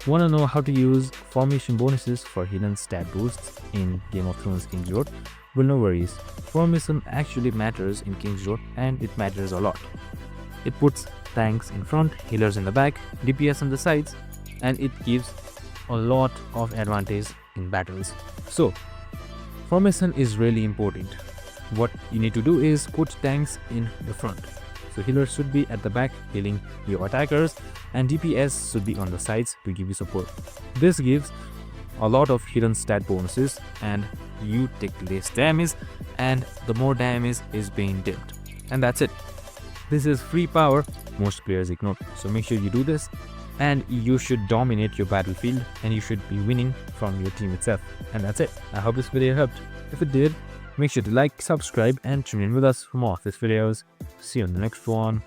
Want to know how to use formation bonuses for hidden stat boosts in Game of Thrones King's Road? Well, no worries. Formation actually matters in King's Road, and it matters a lot. It puts tanks in front, healers in the back, DPS on the sides, and it gives a lot of advantage in battles. So, formation is really important. What you need to do is put tanks in the front. So healers should be at the back healing your attackers, and DPS should be on the sides to give you support. This gives a lot of hidden stat bonuses, and you take less damage, and the more damage is being dealt. And that's it. This is free power most players ignore. So make sure you do this, and you should dominate your battlefield, and you should be winning from your team itself. And that's it. I hope this video helped. If it did, make sure to like, subscribe, and tune in with us for more of these videos. See you on the next one.